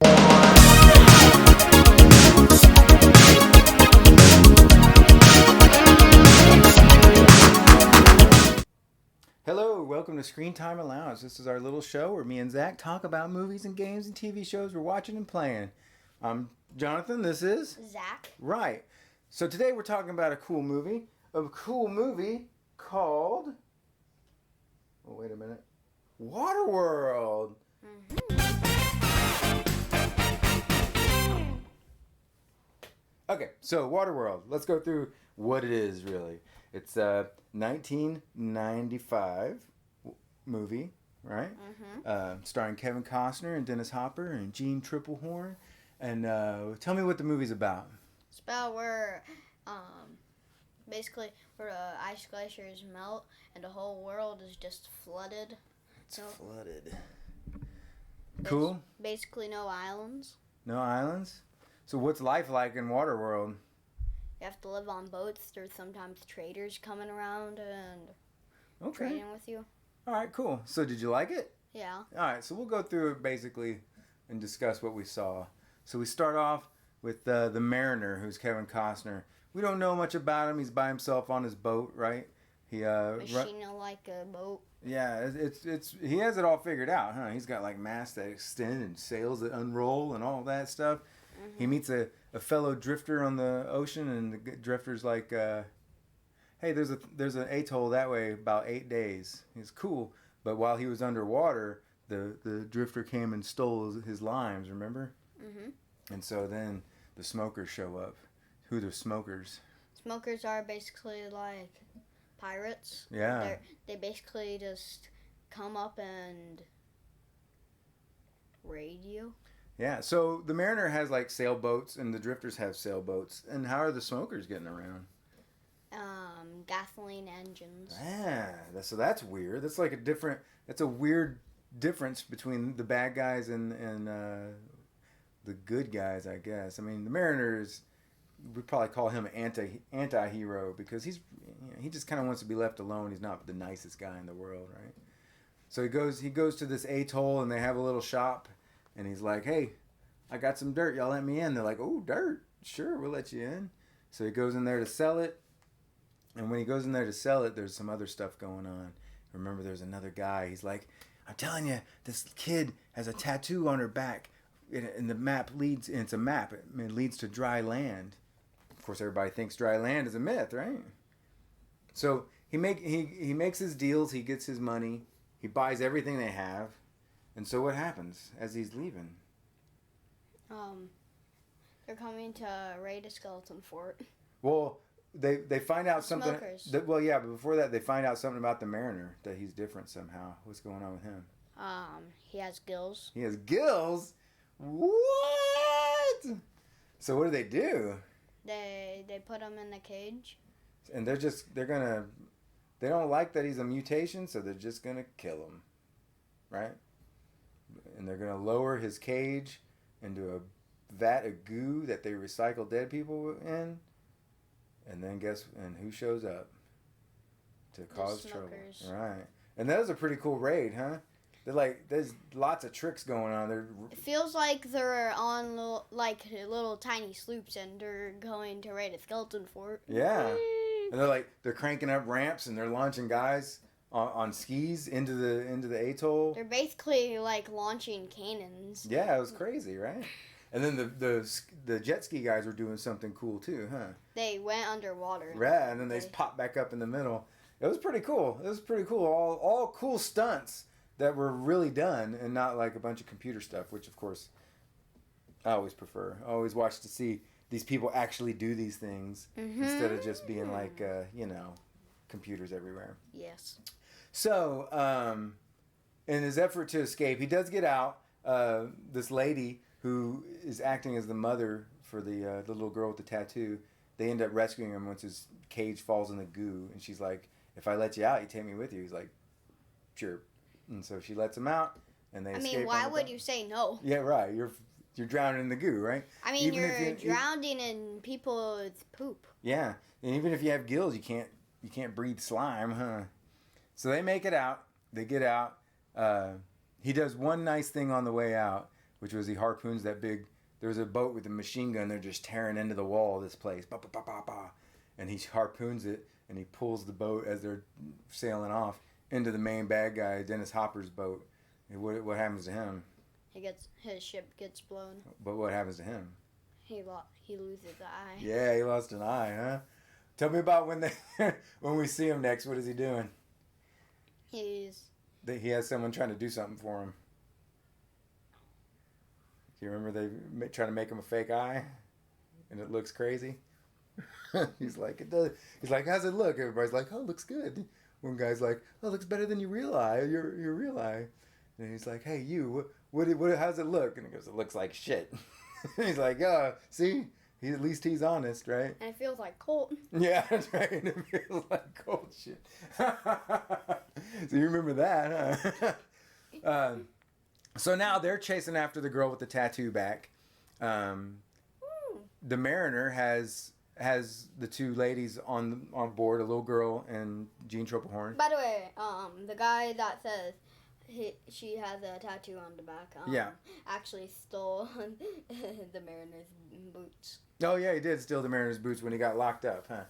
Hello, welcome to Screen Time Allowance. This is our little show where me and Zach talk about movies and games and TV shows we're watching and playing. I'm Jonathan, this is Zach. Right. So today we're talking about a cool movie called, oh wait a minute, Waterworld. Okay, so Waterworld. Let's go through what it is really. It's a 1995 movie, right? Starring Kevin Costner and Dennis Hopper and Jean Triplehorn. And tell me what the movie's about. It's about where, basically, where the ice glaciers melt and the whole world is just flooded. It's flooded. Cool. Basically, no islands. No islands? So what's life like in Waterworld? You have to live on boats. There's sometimes traders coming around and trading with you. All right, cool. So did you like it? Yeah. All right, so we'll go through it basically and discuss what we saw. So we start off with the Mariner, who's Kevin Costner. We don't know much about him. He's by himself on his boat, right? He Machine like a boat. Yeah, it's he has it all figured out, huh? He's got like masts that extend and sails that unroll and all that stuff. He meets a fellow drifter on the ocean, and the drifter's like, "Hey, there's an atoll that way about 8 days." He's cool, but while he was underwater, the drifter came and stole his limes. Remember? And so then the smokers show up. Who are the smokers? Smokers are basically like pirates. Yeah. They basically just come up and raid you. Yeah, so the Mariner has like sailboats and the drifters have sailboats. And how are the smokers getting around? Gasoline engines. Yeah, so that's weird. That's like that's a weird difference between the bad guys and the good guys, I guess. I mean, the Mariner we'd probably call him an anti-hero because he just kind of wants to be left alone. He's not the nicest guy in the world, right? So he goes to this atoll and they have a little shop. And he's like, "Hey, I got some dirt. Y'all let me in." They're like, "Oh, dirt? Sure, we'll let you in." So he goes in there to sell it. And when he goes in there to sell it, there's some other stuff going on. Remember, there's another guy. He's like, "I'm telling you, this kid has a tattoo on her back. And the map leads, and it's a map. It leads to dry land." Of course, everybody thinks dry land is a myth, right? So he makes his deals. He gets his money. He buys everything they have. And so what happens as he's leaving? They're coming to raid a skeleton fort. Well, they find out something. Smokers. Well, yeah, but before that, they find out something about the Mariner, that he's different somehow. What's going on with him? He has gills. He has gills? What? So what do? They put him in the cage. And they don't like that he's a mutation, so they're just gonna kill him, right? And they're going to lower his cage into a vat of goo that they recycle dead people in. And then who shows up to cause trouble? Right. And that was a pretty cool raid, huh? There's lots of tricks going on. It feels like they're on little tiny sloops and they're going to raid a skeleton fort. Yeah. And they're cranking up ramps and they're launching guys on skis into the atoll. They're basically like launching cannons. Yeah, it was crazy, right? And then the jet ski guys were doing something cool too, huh? They went underwater. Yeah, and then they popped back up in the middle. It was pretty cool. All cool stunts that were really done and not like a bunch of computer stuff, which of course I always prefer. I always watch to see these people actually do these things instead of just being like computers everywhere. Yes. So, in his effort to escape, he does get out. This lady who is acting as the mother for the little girl with the tattoo, they end up rescuing him once his cage falls in the goo. And she's like, "If I let you out, you take me with you." He's like, "Sure." And so she lets him out, and they escape. Why would you say no? Yeah, right. You're drowning in the goo, right? I mean, you're drowning in people's poop. Yeah, and even if you have gills, you can't breathe slime, huh? So they make it out. They get out. He does one nice thing on the way out, which was he harpoons that big. There was a boat with a machine gun. They're just tearing into the wall of this place. Ba, ba, ba, ba, ba. And he harpoons it, and he pulls the boat as they're sailing off into the main bad guy, Dennis Hopper's boat. And what happens to him? His ship gets blown. But what happens to him? He loses the eye. Yeah, he lost an eye, huh? Tell me about when when we see him next. What is he doing? He has someone trying to do something for him. Do you remember they try to make him a fake eye, and it looks crazy? He's like, it does. He's like, how's it look? Everybody's like, oh, it looks good. One guy's like, oh, it looks better than your real eye. Your real eye. And he's like, hey, you, what how's it look? And he goes, it looks like shit. He's like, see, at least he's honest, right? And it feels like cold. Yeah, that's right. It feels like cold shit. So you remember that, huh? So now they're chasing after the girl with the tattoo back. The Mariner has the two ladies on board, a little girl and Jean Tropelhorn. By the way, the guy that says she has a tattoo on the back. Actually stole the Mariner's boots. Oh yeah, he did steal the Mariner's boots when he got locked up, huh?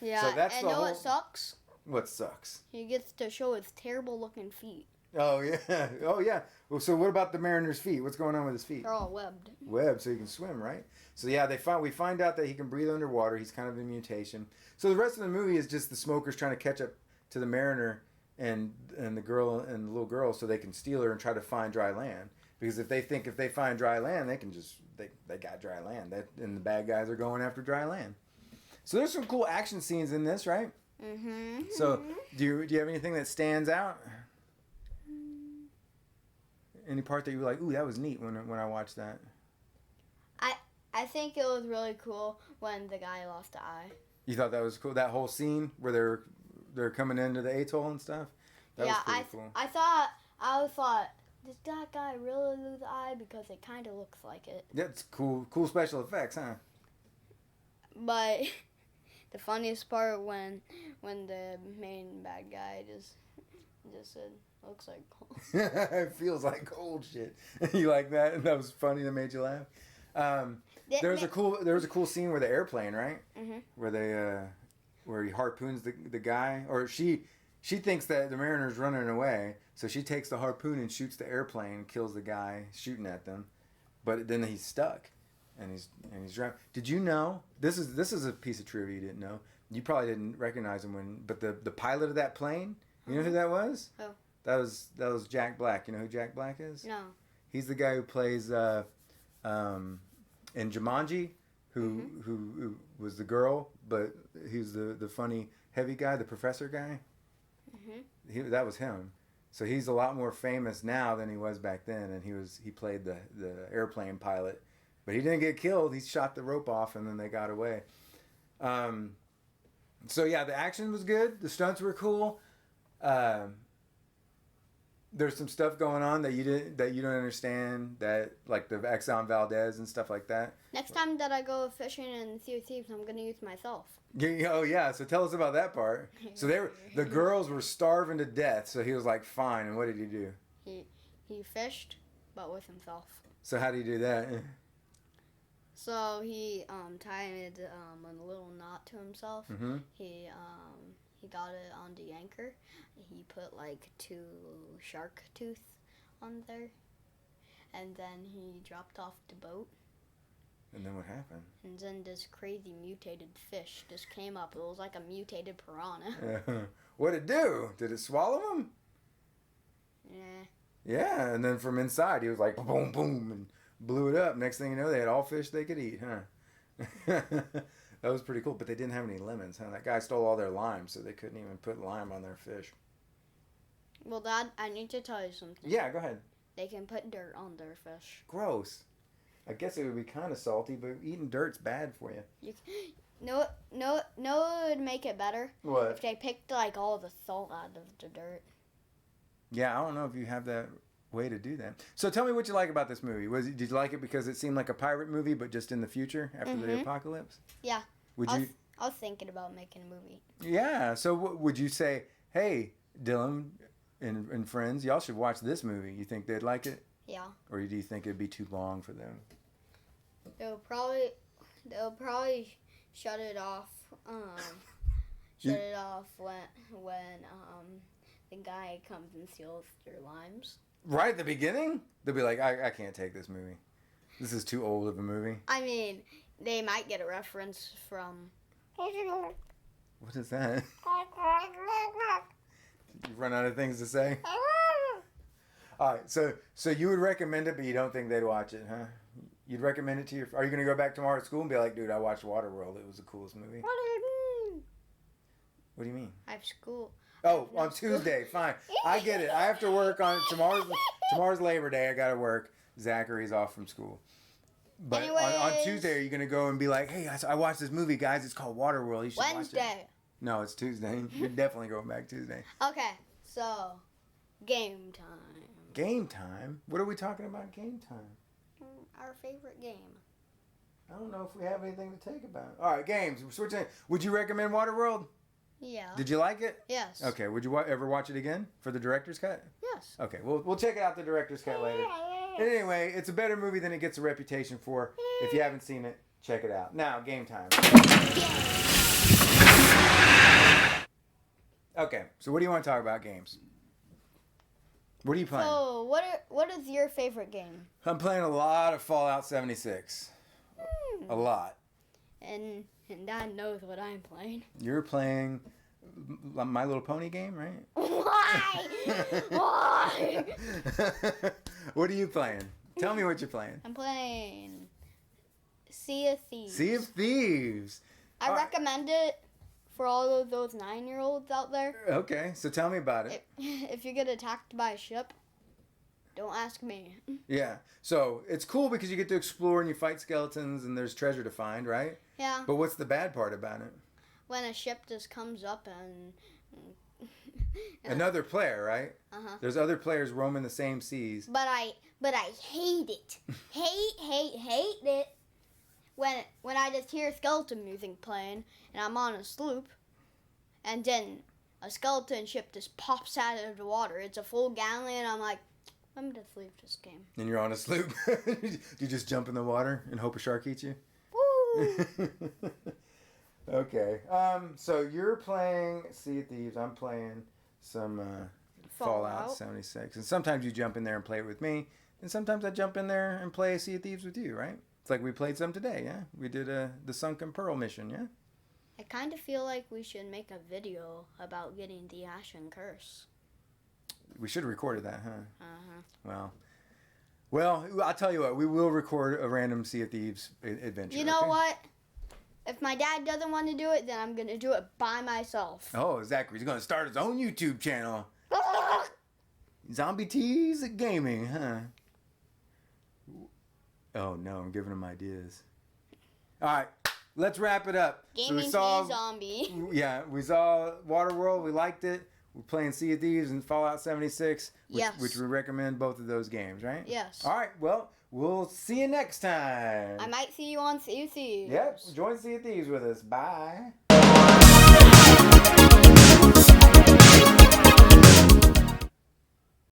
Yeah, so that's and what sucks? What sucks? He gets to show his terrible looking feet. Oh yeah, oh yeah. Well, so what about the Mariner's feet? What's going on with his feet? They're all webbed. Webbed, so he can swim, right? So yeah, we find out that he can breathe underwater. He's kind of a mutation. So the rest of the movie is just the smokers trying to catch up to the Mariner and the girl and the little girl, so they can steal her and try to find dry land. Because if they find dry land, they can just they got dry land. And the bad guys are going after dry land. So there's some cool action scenes in this, right? Mm-hmm. So do you have anything that stands out? Any part that you were like, ooh, that was neat when I watched that? I think it was really cool when the guy lost the eye. You thought that was cool? That whole scene where they're coming into the atoll and stuff? That was pretty cool. I thought, did that guy really lose the eye? Because it kind of looks like it. That's cool. Cool special effects, huh? But the funniest part when the main bad guy just said, looks like cold. It feels like cold shit. You like that? That was funny. That made you laugh. There was a cool scene where the airplane, right? Mm-hmm. Where he harpoons the guy, or she thinks that the Mariner's running away, so she takes the harpoon and shoots the airplane, kills the guy shooting at them, but then he's stuck, and he's drowning. Did you know this is a piece of trivia you didn't know? You probably didn't recognize him but the pilot of that plane, you know who that was? Oh. That was Jack Black. You know who Jack Black is? No. He's the guy who plays in Jumanji, who was the girl, but he's the funny heavy guy, the professor guy. Mm-hmm. That was him. So he's a lot more famous now than he was back then, and he played the airplane pilot, but he didn't get killed. He shot the rope off, and then they got away. So yeah, the action was good. The stunts were cool. There's some stuff going on that you don't understand, that like the Exxon Valdez and stuff like that. Next time that I go fishing in Sea of Thieves, I'm gonna use myself. Oh yeah, so tell us about that part. So the girls were starving to death, so he was like, fine. And what did he do? He fished, but with himself. So how do you do that? So he tied a little knot to himself. Mm-hmm. He got it on the anchor. He put like 2 shark tooth on there, and then he dropped off the boat. And then what happened? And then this crazy mutated fish just came up. It was like a mutated piranha. What'd it do? Did it swallow him? Yeah. Yeah, and then from inside he was like boom, boom, and blew it up. Next thing you know, they had all fish they could eat, huh? That was pretty cool, but they didn't have any lemons, huh? That guy stole all their lime, so they couldn't even put lime on their fish. Well, Dad, I need to tell you something. Yeah, go ahead. They can put dirt on their fish. Gross. I guess it would be kind of salty, but eating dirt's bad for you. No, it would make it better. What? If they picked like all the salt out of the dirt. Yeah, I don't know if you have that way to do that. So tell me what you like about this movie. Did you like it because it seemed like a pirate movie, but just in the future after the apocalypse? Yeah. I was thinking about making a movie. Yeah. So would you say, hey, Dylan and friends, y'all should watch this movie? You think they'd like it? Yeah. Or do you think it'd be too long for them? They'll probably shut it off. Shut it off when the guy comes and steals their limes. Right at the beginning, they'll be like, I can't take this movie. This is too old of a movie. I mean, they might get a reference from. What is that? You run out of things to say? All right, so you would recommend it, but you don't think they'd watch it, huh? You'd recommend it to your... Are you going to go back tomorrow at school and be like, dude, I watched Waterworld. It was the coolest movie? What do you mean? What do you mean? I have school. Oh, on Tuesday. Fine. I get it. I have to work on... Tomorrow's Labor Day. I got to work. Zachary's off from school. But on Tuesday, are you going to go and be like, hey, I watched this movie, guys. It's called Waterworld. You should watch it. Wednesday. No, it's Tuesday. You're definitely going back Tuesday. Okay, so game time. Game time? What are we talking about game time? Our favorite game. I don't know if we have anything to take about. All right, games. Would you recommend Waterworld? Yeah. Did you like it? Yes. Okay. Would you ever watch it again for the director's cut? Yes. Okay. We'll check out the director's cut later. And anyway, it's a better movie than it gets a reputation for. If you haven't seen it, check it out. Now, game time. Okay. So what do you want to talk about games? What are you playing? So, what is your favorite game? I'm playing a lot of Fallout 76. A lot. And Dad knows what I'm playing. You're playing My Little Pony game, right? Why? Why? What are you playing? Tell me what you're playing. I'm playing Sea of Thieves. Sea of Thieves. I recommend it for all of those 9-year-olds out there. Okay, so tell me about it. If you get attacked by a ship, don't ask me. Yeah, so it's cool because you get to explore and you fight skeletons and there's treasure to find, right? Yeah. But what's the bad part about it? When a ship just comes up and... Another player, right? Uh-huh. There's other players roaming the same seas. But I hate it. hate it. When I just hear skeleton music playing and I'm on a sloop and then a skeleton ship just pops out of the water. It's a full gallon and I'm like, I'm just leave this game. And you're on a sloop. You just jump in the water and hope a shark eats you? Woo! Okay. So you're playing Sea of Thieves. I'm playing some Fallout 76. And sometimes you jump in there and play it with me. And sometimes I jump in there and play Sea of Thieves with you, right? It's like we played some today, yeah? We did the Sunken Pearl mission, yeah? I kind of feel like we should make a video about getting the Ashen Curse. We should have recorded that, huh? Uh-huh. Well, I'll tell you what. We will record a random Sea of Thieves adventure. You know what? If my dad doesn't want to do it, then I'm going to do it by myself. Oh, Zachary's going to start his own YouTube channel. Zombie Tees Gaming, huh? Oh, no. I'm giving him ideas. All right. Let's wrap it up. Gaming Zombie. Yeah, we saw Waterworld. We liked it. We're playing Sea of Thieves and Fallout 76, which we recommend both of those games, right? Yes. All right. Well, we'll see you next time. I might see you on Sea of Thieves. Yep. Join Sea of Thieves with us. Bye.